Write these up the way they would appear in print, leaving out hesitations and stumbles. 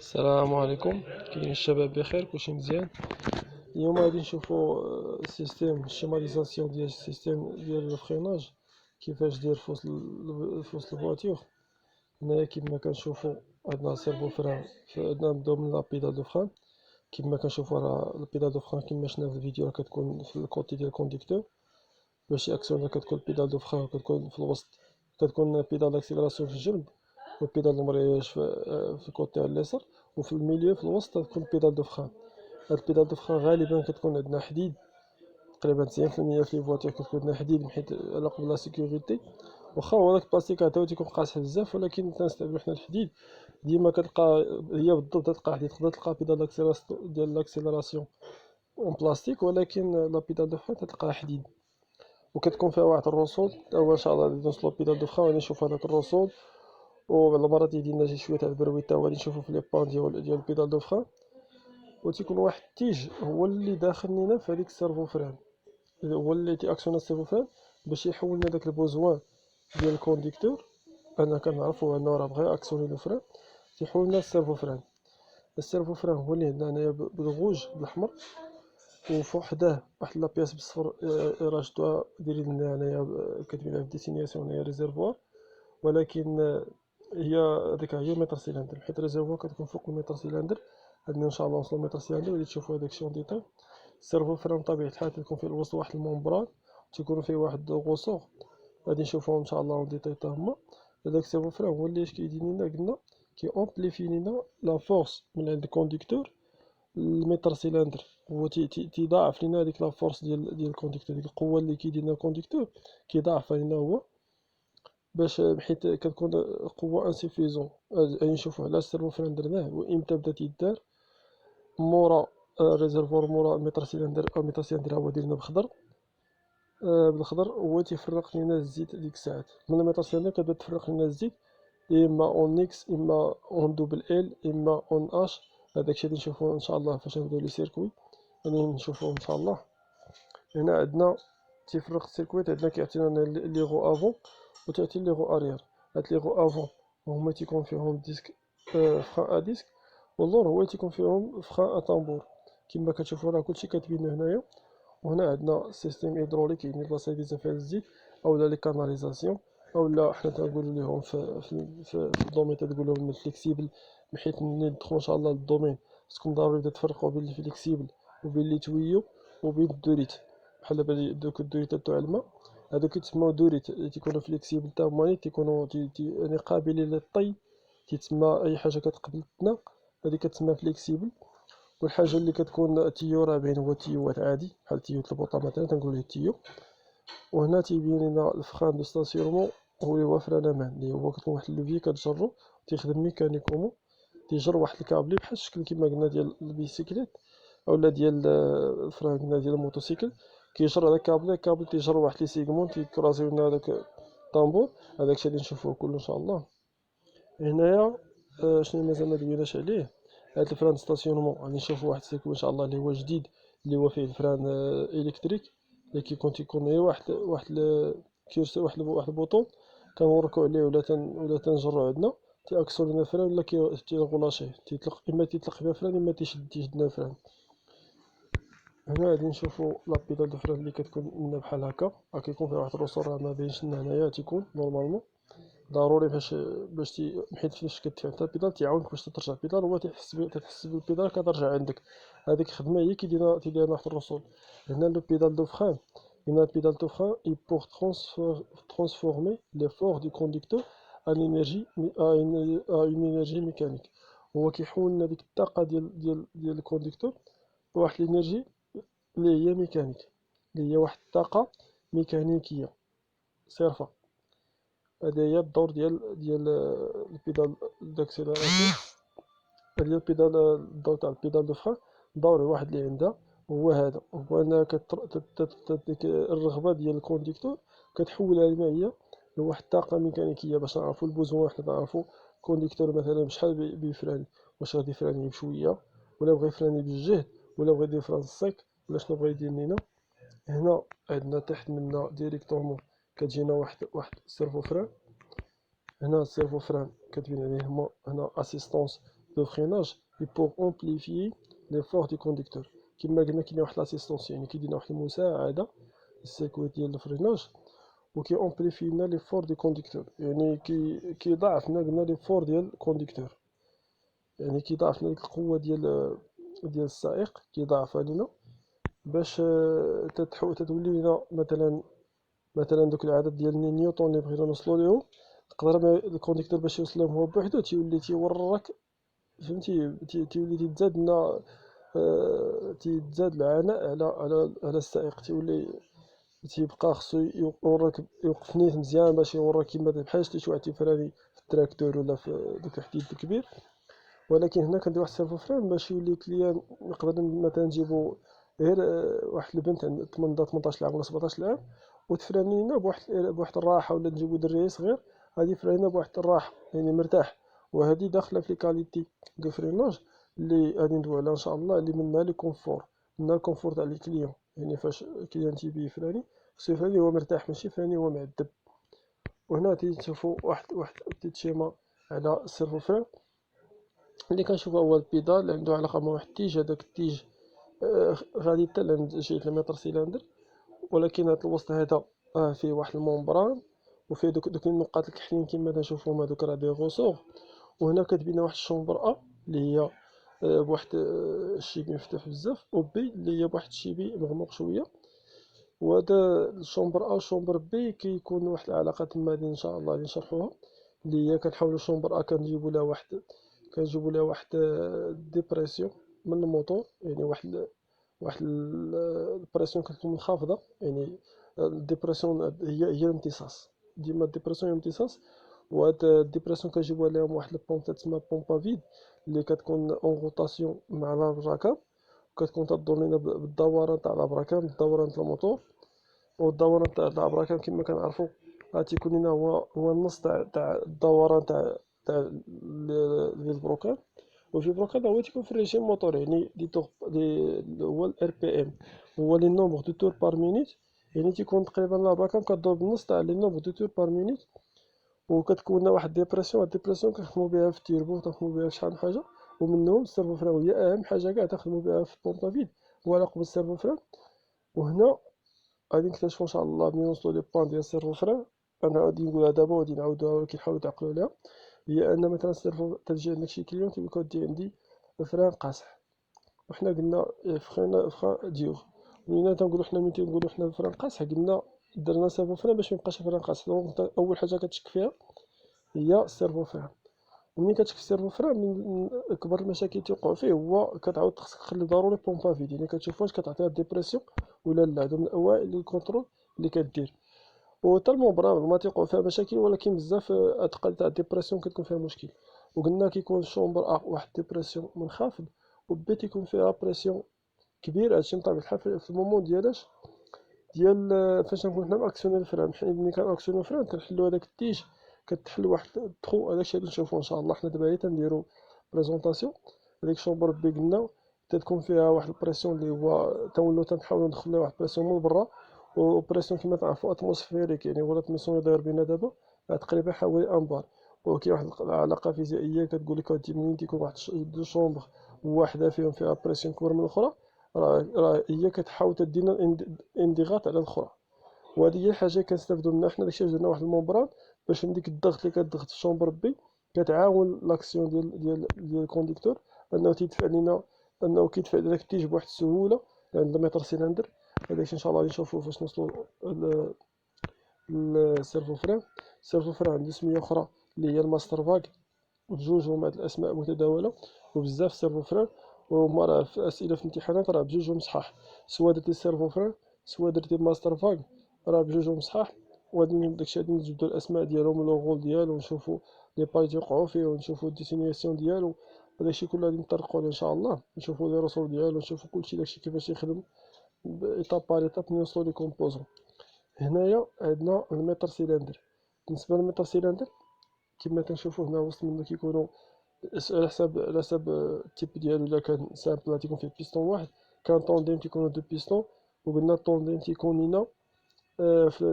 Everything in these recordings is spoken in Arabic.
السلام عليكم. كاين الشباب بخير؟ كلشي مزيان؟ اليوم غادي نشوفوا السيستيم الشيماليزاسيون ديال السيستيم ديال الفريناج، كيفاش داير في وسط الفواتور. هنايا كيما كنشوفوا عندنا سيرفو فران، عندنا نبداو من لا بيدال دو فران. كيما كنشوفوا راه البيدال دو فران كيما شفنا في الفيديو راه كتكون في الكوتي ديال الكونديكتور. باش ياكسيونا كتكون بيدال دو فران كتكون في الوسط، كتكون بيدال داكسيلراسيون في الجنب، والبيدال المرياج في الكوتي على اليسار، وفي الميليو في الوسط تكون بيدال دو فران. هاد البيدال دو فران غالبا كتكون عندنا حديد، تقريبا 90% في لي فواتور كتكون عندنا حديد حيت على قبل لا سيكوريتي. واخا هو داك البلاستيك عاد تيكون قاصح بزاف، ولكن تنستعملو حنا الحديد. ديما كتلقى هي بالضبط تلقى حديد، تقدر تلقى بيدال ديال لاكسيلراسيون اون بلاستيك، ولكن لا بيدال دو فران تلقاها حديد. وكتكون فيها واحد الرسول. هو ان شاء الله غادي نوصلو بيدال دو فران، غادي نشوف هذاك الرسول. وبعض المرات يدير لنا شي شويه تاع البرويطه، وغادي نشوفو في لي بان ديال بيدال دو فران. وتيكون واحد التيج هو اللي داخل لينا في هذيك السيرفو فران، هو اللي تيأكسيونا السيرفو فران باش يحول لنا داك البوزوان ديال الكونديكتور. انا كنعرفو انه راه بغا يأكسيوني لو فران، تيحول لنا السيرفو فران. السيرفو فران هو اللي عندنا هنايا بالغوج بالاحمر، وفوحداه واحد لابياس بالصفر. راه دايرين لنا هنايا كاتبين في الديسينياسيون هنايا ريزيرفوار، ولكن هي هذيك هي متر سيلندر، حيت الريزيرفوار كتكون فوق المتر سيلندر. عندنا ان شاء الله نوصلو متر سيلندر غادي تشوفوا هذاك الشيء اون ديتاي. السيرفو فران بطبيعة الحال تيكون فيه الوسط واحد الممبران، تيكون فيه واحد غوصور، غادي نشوفوهم ان شاء الله اون ديتاي تا هما. هذاك السيرفو فران هو اللي اش كيدير لنا قلنا كي امبليفي لينا لا فورس من عند الكونديكتور المتر سيلندر. هو تيضاعف لينا هذيك لا فورس ديال الكونديكتور، ديك القوه اللي كيدير لنا الكونديكتور كيضاعفها لينا هو، باش حيت كتكون قوه انسيفيزون. غادي نشوفو علاش السيرفو فران درناه وامتى بدا تيدار. مورا ريزرفوار، مورا متر سيلندر، او متر سيلندر هو ديالنا بخضر. بالخضر هو تيفرق لينا الزيت ديك الساعات. من المتر سيلندر كتبدا تفرق لينا الزيت، اما اون اكس، اما اون دوبل ال، اما اون اش. هذاك الشيء اللي نشوفوه ان شاء الله فاش نبداو لي سيركوي، غادي نشوفوه ان شاء الله. هنا عندنا تيفرق السيركويت، عندنا كيعطينا لي غو افون وتعطي لي غو اريير. هاد لي غو افون هما تيكون فيهم ديسك، فران ا ديسك، واللور هو تيكون فيهم فران ا طامبور. كما كتشوفوا راه كلشي كاتبين هنايا. وهنا عندنا سيستيم هيدروليك، يعني البلاصه اللي فيها الزيت، اولا لي كاناليزاسيون، اولا حنا تنقولوا ليهم في الدومين تنقول لهم الفليكسيبل. بحيث ملي ندخلوا ان شاء الله للدومين خصكم ضروري تفرقوا بين الفليكسيبل وبين لي تويو وبين الدوريت. بحال دابا دوك الدوريتات تاع الماء، هادوك يتسموا دوريت، تيكونوا فليكسيبل تا هما، يعني تيكونوا يعني قابلين للطي. تيتسمى اي حاجه كتقبل تناق هذه كتسمى فليكسيبل. والحاجه اللي كتكون تيو راه باين هو تيوات عادي بحال تيو البوطه مثلا تنقول ليه تيو. وهنا تيبين لنا الفخان دو ستاسيونمون، هو فران امان اللي هو كتكون واحد اللوفي كتجرو، تيخدم ميكانيكومون، تيجر واحد الكابلي بحال الشكل كيما قلنا ديال البيسيكليت، اولا ديال الفران قلنا ديال الموتوسيكل. كيجر هذاك الكابل، الكابل تيجر واحد لي سيغمون تيكراسيو لنا هذاك الطامبور. هذاك الشيء اللي نشوفوه كله ان شاء الله. هنايا شنو مازال ما دويناش عليه. هاد الفران ستاسيونمون غادي نشوفو واحد السيركو ان شاء الله اللي هو جديد، اللي هو فيه الفران الكتريك، اللي تيكون غير كيرسل واحد البوطون كنوركو عليه ولا تنجرو عندنا، تيأكسو لنا الفران ولا تيغولاشيه، تيطلق اما تيطلق بها فران اما تيشدنا الفران. هنا غادي نشوفو لا بيدال دو فران اللي كتكون لنا بحال هكا، كيكون فيها واحد الرسول راه ما باينش لنا هنايا، تيكون نورمالمون ضروري باش حيت فاش كتفعل حتى البيدال تيعاونك باش ترجع البيدال، هو تحس بالبيدال كترجع عندك. هذيك الخدمه هي تيدير واحد الرسول. هنا لو بيدال دو فران، هنا البيدال دو فران اي بور ترانسفورمي ليفور دو كونديكتور ان انرجي اون انرجي ميكانيك. هو كيحول لنا ديك الطاقه ديال الكونديكتور بواحد الانرجي اللي هي ميكانيك، اللي هي واحد الطاقه ميكانيكيه صرفه. هذا هي الدور ديال البيدال داكسيلاراسيون. هذا هي البيدال، الدور تاع البيدال دو فران. دور واحد اللي عندها هو هذا، هو انها ديك الرغبه ديال الكونديكتور كتحولها لنا هي لواحد الطاقه ميكانيكيه باش نعرفوا البوزوان. حنا نعرفوا الكونديكتور مثلا بشحال بيفراني، واش غادي يفراني بشويه، ولا بغى يفراني بالجهد، ولا بغى يدير فران سيك، ولا شنو بغى يدير لينا. هنا عندنا تحت منا ديريكتومون كتجينا واحد سيرفو فران. هنا السيرفو فران كاتبين عليه هما هنا اسيستونس دو فريناج اي بور امبليفيي لي فور دي كونديكتور. كيما قلنا كاين واحد لاسيستونس، يعني كيدينا واحد المساعده للسيركوي ديال الفريناج، وكي امبليفي لنا لي فور دي كونديكتور، يعني كيضاعف لنا قلنا لي فور ديال الكونديكتور، يعني كيضاعف لنا ديك القوه ديال السائق، كيضاعفها لينا باش تتولي لنا مثلا دوك العدد ديال نيوتن اللي بغينا نوصلو ليهم. نقدر الكونديكتور باش يوصل لهم هو بوحدو تيولي تيورك، فهمتي، تيولي تيتزاد لنا تيتزاد العناء على السائق، تيبقى خصو يوراك يوقف نيت مزيان باش يوراك كيما بحال شتي شي واحد تيفراني في التراكتور ولا في داك الحديد الكبير. ولكن هنا كندير واحد السيرفو فرين باش يولي كليان، نقدر مثلا نجيبو غير واحد البنت عندها 18 عام ولا 17 عام وتفراني لنا بواحد الراحة، ولا نجيبو دري صغير غادي يفرانينا بواحد الراحة يعني مرتاح. وهذه داخلة في لي كاليتي دو فريناج اللي غادي ندويو عليها ان شاء الله، اللي منها لي كونفور، منها الكونفور تاع لي كليون. يعني فاش الكليان تيبي يفراني خصو يفراني هو مرتاح، ماشي يفراني هو معذب. وهنا تشوفوا واحد بتيت شيما على السيرفو فرين اللي كنشوفو هو البيدال اللي عنده علاقة مع واحد التيج. هداك التيج غادي حتى لعند جهة المتر سيلندر، ولكن هاد الوسط هذا فيه واحد الممبران، وفيه دوك النقاط الكحلين كيما تنشوفوهم، هادوك راه دي غوسور. وهنا كتبين واحد الشومبر اللي هي بواحد الشيبي مفتوح بزاف، و بي اللي هي بواحد الشيبي مغموق شويه. وهذا الشومبر والشومبر بي كيكون واحد العلاقه تما ان شاء الله اللي نشرحوها، اللي هي كنحاولوا شومبر كنجيبو لها واحد ديبرسيون من الموتور، يعني واحد البريسيون كتكون منخفضه. يعني الديبرسيون هي الامتصاص، ديما الديبرسيون هي الامتصاص. وهاد الديبرسيون كنجيبوها لهم واحد البومبه تسمى بومبا فيد اللي كتكون اون روتاسيون مع الركام، كتكون تدور لينا بالدوران تاع الابراكام، الدوران تاع الموتور. والدوران تاع الابراكام كما كنعرفوا تيكون لينا هو النص تاع الدوران ديال البروكان. وفي البروكان هو تيكون في الريجيم موتور، يعني هو الار بي ام، هو لي نومبر دو تور بار مينيت. يعني تيكون تقريبا الابراكام كدور بالنص تاع لي نومبر دو تور بار مينيت. وكتكون لنا واحد الديبرسيون، كنخدمو بها في التيربو، كنخدمو بها في شحال من حاجه. ومنهم السيرفو فران هي اهم حاجه كاع تخدمو بها في البومبا فيد، وعلى قبل السيرفو فران. وهنا غادي نكتشفو ان شاء الله ملي نوصلو لي بوان ديال السيرفو فران. انا غادي نقولها دابا وغادي نعاودوها، ولكن حاولوا تعقلوا عليها. هي ان مثلا السيرفو تجي عندك شي كليون تيقول لك ودي عندي فران قاصح، وحنا قلنا فران ديور. ولينا تنقولو حنا ملي تنقولو حنا فران قاصح قلنا درنا سيرفو فران باش ميبقاش فران قاصح. دونك اول حاجه كتشك فيها هي السيرفو فران. ومنين كتشك في السيرفو فران من اكبر المشاكل توقعوا فيه هو كتعاود خصك تخلي ضروري بومبا فيد، يعني كتشوف واش كتعطيها ديبرسيون ولا لا. هادو من الاوائل الكونترول اللي كدير. وحتى المبرمج ما تيوقعوا فيها مشاكل، ولكن بزاف هاد القضيه تاع الديبرسيون كتكون فيها مشكل. وقلنا كيكون الشومبر واحد ديبرسيون منخفض، وبي تيكون فيها بريسيون كبير. هادشي بطبيعة الحال في المومون ديال فاش نكون حنا ماكسيوني الفران. حيت ملي كنأكسيوني الفران كنحلو هداك التيج، كتحل واحد التخو. هداكشي غادي نشوفو ان شاء الله. حنا دابا غير تنديرو بريزونطاسيون. هاديك الشومبر بي قلنا تتكون فيها واحد البريسيون اللي هو تنولو تنحاولو ندخلو واحد البريسيون من برا، وبريسيون كيما تعرفو اتموسفيريك، يعني هو الاتموسفير اللي داير بينا دابا تقريبا حوالي امبار. وكاين واحد العلاقه فيزيائيه كتقول لك هادي منين تيكون واحد دو شومبر وواحده فيهم فيها بريسيون كبر من الاخرى، راه هي كتحاول تدينا انضغاط على الاخرى. وهذه هي الحاجه كنستافدو منها حنا. داكشي درنا واحد الممبران باش من ديك الضغط اللي كتضغط في الشومبر بي كتعاون لاكسيون ديال الكونديكتور انه تيدفع لينا، انه كيدفع داك التيج بواحد السهوله عند المتر سيلندر. هذاك ان شاء الله غادي نشوفو فاش نوصلو للسيرفو فران. السيرفو فران عنده سميه اخرى اللي هي الماستر فاك، بجوج هما هاد الاسماء متداوله وبزاف سيرفو فران. وهما راه في اسئله في الامتحانات راه بجوجهم صحاح، سوا درتي سيرفو فران سوا درتي ماستر فاك راه بجوجهم صحاح. وغادي داكشي غادي نجبدو الاسماء ديالهم لوغول ديالو، ونشوفو لي باج يوقعو فيه، ونشوفو الديسينياسيون ديالو. هادشي كله غادي نطرقو عليه ان شاء الله، نشوفو لي رسول ديالو، نشوفو كلشي داكشي كيفاش يخدم ايطاب بار ايطاب نوصلو لي كومبوزون. هنايا عندنا المتر سيلندر. بالنسبه للمتر سيلندر كما كنشوفو هنا وسط منه كيكونوا على حساب التيب ديالو. الا كان سامبل تيكون فيه بيستون واحد، كان طونديم تيكونوا دو بيستون. وقلنا الطونديم تيكون لينا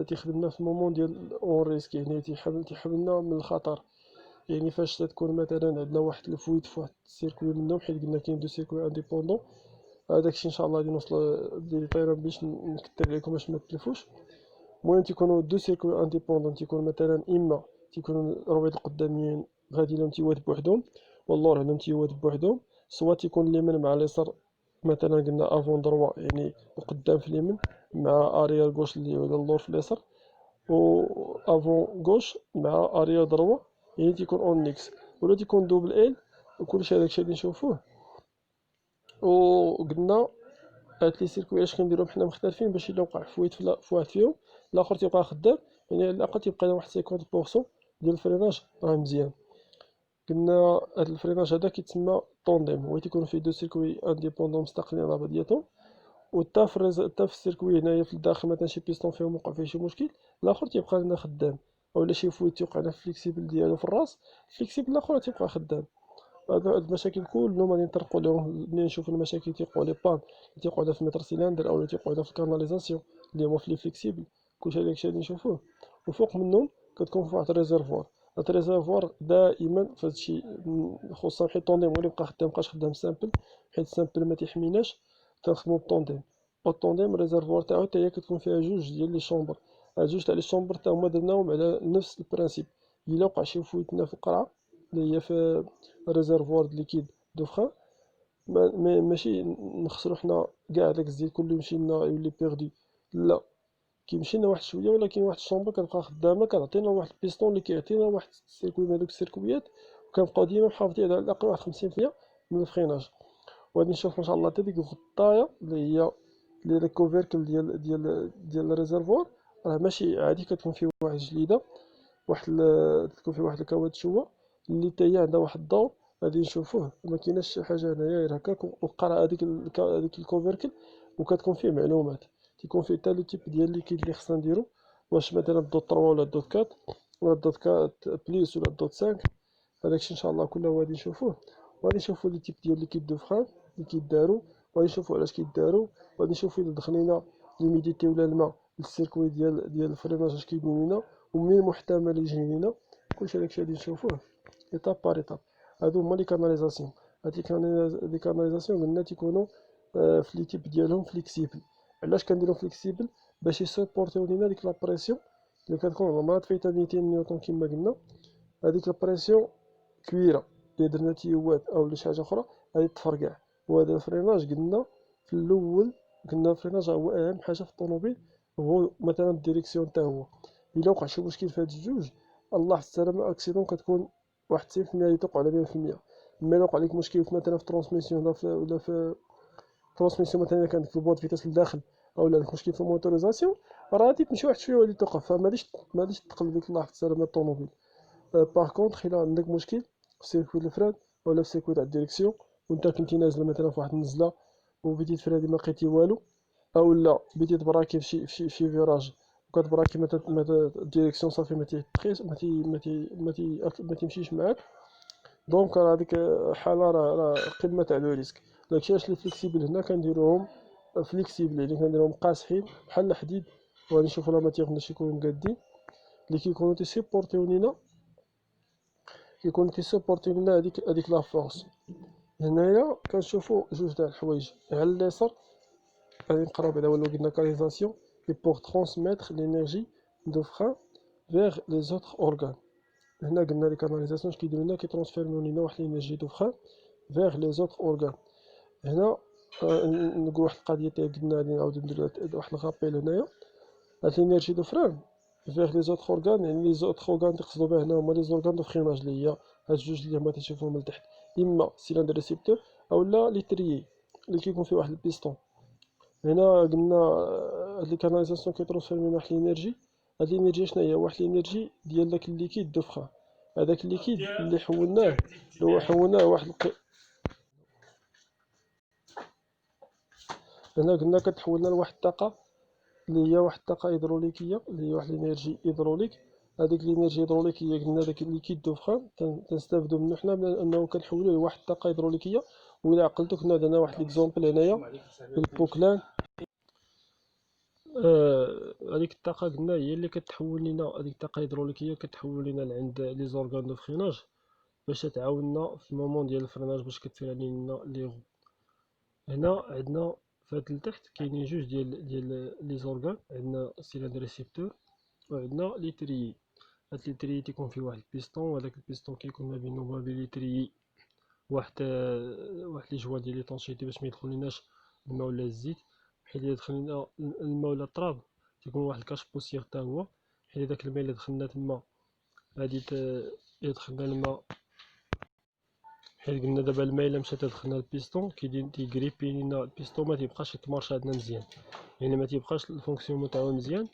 تيخدمنا في المومون ديال اون ريسك، يعني تيحملنا من الخطر. يعني فاش تكون مثلا عندنا واحد الفويت في واحد السيركوي منهم، حيت قلنا كاين دو سيركوي انديبوندون. هداكشي ان شاء الله غادي نوصل ديري طيران باش نكتب لكم باش متلفوش. المهم تيكونوا دو سيركوي انديبوندون، تيكون مثلا اما تيكونوا الروابط القداميين غادي لهم تيواد بوحدهم واللور عندهم تيواد بوحدهم، سوا تيكون اليمين مع اليسار، مثلا قلنا افون دروا يعني القدام في اليمين مع اريير غوش اللي هو اللور في اليسار، و افون غوش مع اريير دروا يعني تيكون اون اكس، ولا تيكون دوبل ال. وكلشي هداكشي غادي نشوفوه. وقلنا هاد لي سيركوي اش كنديروهم حنا مختلفين باش الا وقع فويت في واحد فيهم الاخر تيبقى خدام، يعني على الاقل تيبقى لنا واحد 50% ديال الفريناج راه مزيان. قلنا هاد الفريناج هذا كيتسمى طونديم، هو تيكون فيه دو سيركوي انديبوندون مستقلين على بعضياتهم، وتا تا في السيركوي هنايا في الداخل مثلا شي بيستون فيهم وقع فيه شي مشكل الاخر تيبقى لنا خدام، اولا شي فويت توقع لنا فليكسيبل ديالو في الراس، فليكسيبل الاخر تيبقى خدام. هاد المشاكل كلهم غادي نطرقوا لهم ملي نشوفوا المشاكل تيوقعوا لي بان اللي تيوقعوا في المتر سيلندر او تيوقعوا في الكاناليزاسيون اللي هما في لي فليكسيبل. كلشي هداكشي غادي نشوفوه. وفوق منهم كتكون في واحد الريزرفوار، هاد الريزرفوار دائما فهادشي خصوصا حيت الطونديم هو اللي بقى خدام، مبقاش خدام سامبل حيت سامبل ما تيحميناش، تنخدمو بالطونديم. والطونديم الريزرفوار تاعو حتى هي كتكون فيها جوج ديال لي شومبر، هاد جوج تاع لي شومبر تا هما درناهم على نفس البرانسيب. الا وقع شي فويتنا في القرعه اللي هي في ريزرفوار د ليكيد دو فران، ماشي نخسرو حنا كاع داك الزيت كله يمشي لنا يولي بيردي، لا، كيمشي لنا واحد شويه، ولكن واحد الشومبر كتبقى خدامه كتعطينا واحد البيستون اللي كيعطينا واحد السيركوي من هادوك السيركويات، وكنبقاو ديما محافظين على الاقل واحد 50% من الفريناج. وغادي نشوف ان شاء الله حتى ديك الغطايه اللي هي الكوفيركل ديال الريزرفوار، راه ماشي عادي، كتكون فيه واحد الجليده، تكون فيه واحد الكاوتشوا اللي حتى هي عندها واحد الضوء غادي نشوفوه. ما كايناش شي حاجه هنايا غير هكاك، وقرا هذيك الكوفيركل وكتكون فيه معلومات، تيكون فيه حتى لو تيب ديال ليكيد اللي خصنا نديرو، واش مثلا دوت 3 ولا دوت 4 ولا دوت 4 بليس ولا دوت 5. هذاكشي ان شاء الله كله غادي نشوفوه. وغادي نشوفو لي تيب ديال ليكيد دو فران اللي كيدارو، وغادي نشوفو علاش كيدارو، وغادي نشوفو الا دخلينا ليميديتي ولا الماء للسيركوي ديال الفريناج اش كيبين لينا، ومن المحتمل يجي لينا. كلشي هداكشي غادي نشوفوه ايطاب بار ايطاب. هادو هما لي كاناليزاسيون. هاد لي كاناليزاسيون قلنا تيكونوا في لي تيب ديالهم فليكسيبل. علاش كنديرو فليكسيبل؟ باش يسوبورتيو لينا ديك لا بريسيون اللي كتكون عمرها تفايتا 200 نيوتن كما قلنا. هاديك لا بريسيون كبيره اللي درنا تيوات او شي حاجه اخرى غادي تفرقع. وهذا الفريناج قلنا في الاول، قلنا الفريناج هو اهم حاجه في الطوموبيل، هو مثلا الديريكسيون حتى هو. الا وقع شي مشكل في هاد الجوج الله السلامه اكسيدون كتكون واحد 90% توقع على 100%. اما الا وقع لك مشكل مثلا في الترانسميسيون ولا في الترانسميسيون مثلا كانت في البواد فيتاس لداخل، او عندك مشكل في الموتوريزاسيون، راه غادي تمشي واحد شويه وغادي توقف، فما غاديش تقلب ديك الله السلامه الطوموبيل. باغ كونطخ الا عندك مشكل في سيركوي الفران ولا في سيركوي تاع الديريكسيون، وانت كنتي نازل مثلا في واحد النزله وبديت تفرادي ما لقيتي والو، او لا بديت تبراكي في فيراج وكتبراكي الديريكسيون صافي ما تمشيش معاك، دونك راه هاديك حاله راه قمه تاع لو ريسك. داكشي علاش لي فليكسيبل هنا كنديروهم فليكسيبل، يعني كنديروهم قاصحين بحال الحديد. وغادي نشوفو لا ماتيغ باش يكونوا مقادين اللي كيكونوا تيسيبورتيو لينا، لينا هاديك لا فورس. هنايا كنشوفو جوج تاع الحوايج على اليسار، غادي نقراو بعدا هو قلنا كاليزاسيون et pour transmettre l'énergie de frein vers les autres organes. هنا قلنا لي كاناليزاسيون اش كيديروا لنا كيترونسفيرميو لينا واحد لينيرجي دو فران vers les autres organes. هنا نقول واحد القضيه تاع قلنا غادي نعاودو نديرو واحد الغابيل هنايا. هاد لينيرجي دو فران vers les autres organes، يعني les autres organes تقصدو بها هنا هما لي زورغان دو فريناج اللي هي هاد الجوج اللي هما تنشوفوهم من تحت، اما سيلندر ريسيبتور او لا لي تريي اللي كيكون فيه واحد البيستون. هنا قلنا هاد لي كاناليزاسيون كيترونسفيرميو واحد الانرجي، هاد الانرجي شناهي؟ واحد الانرجي ديال داك الليكيد دو فران، هذاك الليكيد اللي حولناه هنا قلنا كتحولنا لواحد الطاقه اللي هي واحد الطاقه هيدروليكيه اللي هي واحد الانرجي هيدروليك. هذيك الانرجي هيدروليك هي قلنا داك الليكيد دو فران تنستافدو منه حنا انه كنحولوه لواحد الطاقه هيدروليكيه. وإلا عقلتو كنا درنا واحد ليكزومبل هنايا البوكلان. هذيك الطاقه قلنا هي اللي كتحول لينا، هذيك الطاقه الهيدروليكيه كتحول لينا لعند لي زورغان دو فريناج باش تعاوننا في المومون ديال الفريناج باش كتفري علينا لي غو. هنا عندنا فهاد لتحت كاينين جوج ديال لي زورغان، عندنا سيلندر ريسيبتور وعندنا لي تريي. هاد لي تريي تيكون فيه واحد البيستون، وهداك البيستون كيكون ما بينو وما بين لي تريي واحد لي جوان ديال ليطونشيتي باش ميدخليناش الماء ولا الزيت. حيت الا دخل لنا الماء ولا التراب تيكون واحد الكاش بوسيير حتى هو، حيت داك الماء الا دخلنا تما غادي الا دخلنا الماء، حيت قلنا دابا الماء الا مشى تدخلنا البيستون تيغريبي لينا البيستون، ما تيبقاش يتمارشا عندنا مزيان، يعني ما تيبقاش الفونكسيون تاعو مزيان.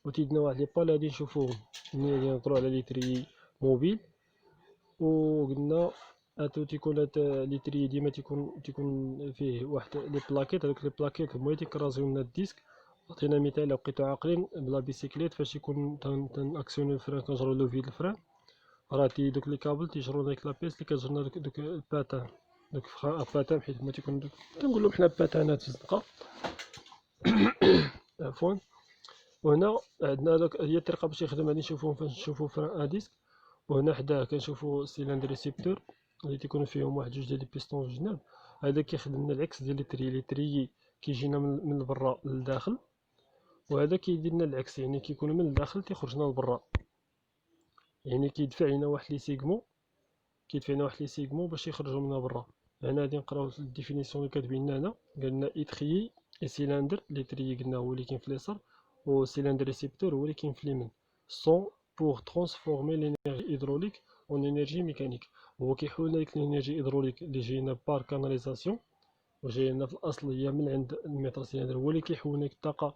وتيدنا واحد لي بال غادي نشوفوهم ملي غادي نهضرو على لي تري موبيل. وقلنا هادو تيكون هاد لي تري ديما تيكون فيه واحد لي بلاكيت، هادوك لي بلاكيت هما تيكرازيو لنا الديسك. عطينا مثال، الا بقيتو عاقلين بلا بيسيكليت فاش يكون تنأكسيوني الفران كنجرو لوفي الفران، راه دوك لي كابل تيجرو ديك لابيس لي كتجرنا دوك الباتان، دوك فخا باتان، حيت هما تيكون دوك تنقولو حنا باتانات في الزنقة. عفوا. وهنا عندنا داك هي الطريقة باش يخدم، غادي نشوفوهم فاش نشوفو فران اديسك. وهنا حداه كنشوفو سيلندر ريسيبتور اللي تيكونوا فيهم واحد جوج ديال لي بيستون في الجناب. هذا كيخدم لنا العكس ديال لي تري كيجينا من البرا للداخل، وهذا كيدير لنا العكس، يعني كيكون من الداخل تيخرجنا للبرا، يعني كيدفع لنا واحد لي سيغمون باش يخرجوا منا برا. هنا غادي نقراو الديفينيسيون اللي كاتبين لنا هنا. قالنا اتريي اي سيلندر، لي تري قلنا هو اللي كاين في اليسار، و سيلندر ريسيبتور هو اللي كاين في اليمين. سون بور ترانسفورمي لينيرجي هيدروليك اون انرجي ميكانيك، هو كيحول لنا ديك الانرجي هيدروليك اللي جاينا بار كاناليزاسيون وجاي لنا في الاصل هي من عند المتر سيلندر، هو اللي كيحول لنا الطاقه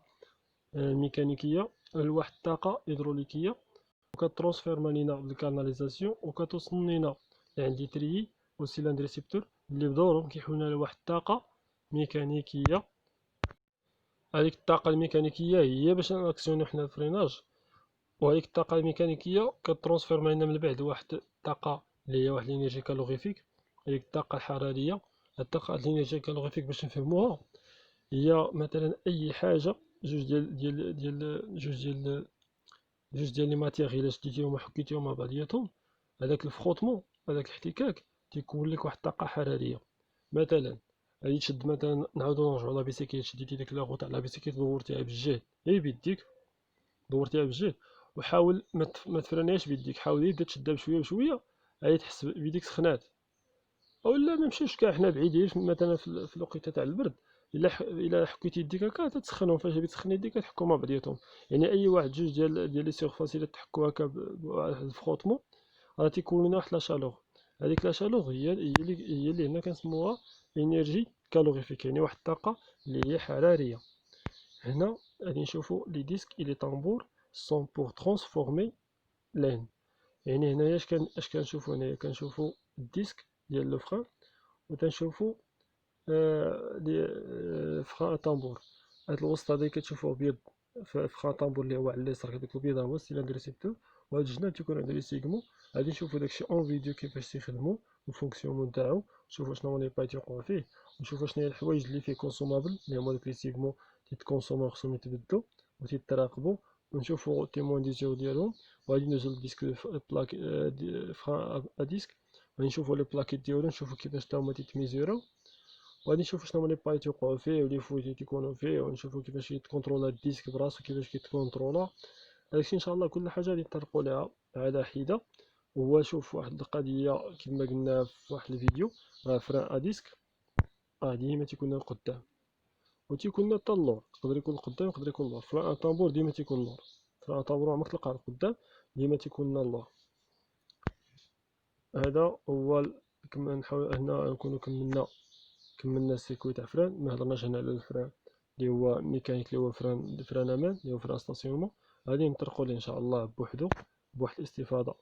ميكانيكيه لواحد الطاقه هيدروليكيه، وكترانسفيرما لينا بالكاناليزاسيون وكتوصل لينا لعند لي تريي والسيلندر ريسيبتور اللي بدورهم كيحولنا لواحد الطاقه ميكانيكيه. هذيك الطاقه الميكانيكيه هي باش ناكسيونيو حنا الفريناج، وهذيك الطاقه الميكانيكيه كترانسفيرما لنا من بعد واحد الطاقه اللي هي واحد الانرجي كالوريفيك، هذيك الطاقه الحراريه. الطاقه الانرجي كالوريفيك باش نفهموها هي مثلا اي حاجه جوج ديال لي ماتيغ الا شديتيهم وحكيتيهم مع بعضياتهم، هذاك الفخوطمون هذاك الاحتكاك تيكون لك واحد الطاقه حراريه. مثلا غادي تشد، مثلا نعاودو نرجعو لا بيسيكليت، شديتي ديك لاغو تاع لا بيسيكليت دورتيها بالجهد غير بيديك، دورتيها بالجهد، وحاول ما تفرنيهاش بيديك، حاول غير تشدها بشويه بشويه، غادي تحس بيديك سخنات. اولا ما نمشيوش كاع حنا بعيدين، مثلا في الوقيته تاع البرد الا حكيتي يديك هكا تتسخنهم، فاش تسخن يديك تحكو مع بعضياتهم. يعني اي واحد جوج ديال لي سيرفاس الا تحكوا هكا بواحد الفخوطمون راه تيكون لنا واحد لا شالور. هذيك لا شالور هي اللي هنا كنسموها انرجي كالوريفيك، يعني واحد الطاقه اللي هي حراريه. هنا غادي نشوفوا لي ديسك اي لي طامبور سون بور ترانسفورمي لين. يعني هنايا اش كنشوفوا هنايا؟ كنشوفوا الديسك ديال لو فران، وتنشوفوا فران طامبور. هاد الوسط هذا كتشوفوه ابيض فران طامبور اللي هو على اليسار، هذاك الابيض هو السيلندر ريسيبتور، وهاد الجناب تيكون عنده لي سيغمون. غادي نشوفوا داكشي اون فيديو كيفاش تيخدموا والفونكسيونمون تاعو، نشوفوا شنو هو لي باي تيوقعوا فيه، ونشوفوا شنو هي الحوايج اللي فيه كونسومابل اللي هما دوك لي سيغمون تيتكونسومو خصهم يتبدلوا وتيتراقبوا، ونشوفوا تيموان ديزيو ديالهم. وغادي ندوزو للديسك بلاك فران ا ديسك، غادي نشوفوا لي بلاكيت ديالو، نشوفوا كيفاش تا هما تيتميزيراو، وغادي نشوفوا شنو هما لي باي تيوقعوا فيه ولي فوي تيكونوا فيه، ونشوفوا كيفاش يتكونترولا الديسك براسو، كيفاش كيتكونترولا. هادشي ان شاء الله كل حاجه غادي نطرقوا ليها على حده. هو شوف واحد القضيه كما قلنا في واحد الفيديو، راه فران ا ديسك ديما تيكون القدام وتيكون لنا حتى اللور، يقدر يكون القدام يقدر يكون اللور. فران ا طامبور ديما تيكون اللور، فران ا طامبور عمرك تلقاه القدام، ديما تيكون لنا اللور. هذا هو كما نحاول هنا نكونوا كملنا السيكوي تاع فران. ما هضرناش هنا على الفران اللي هو ميكانيك، اللي هو فران امان، اللي هو فران ستاسيونمون. غادي نطرقوا ليه ان شاء الله بوحدو بواحد الاستفاضه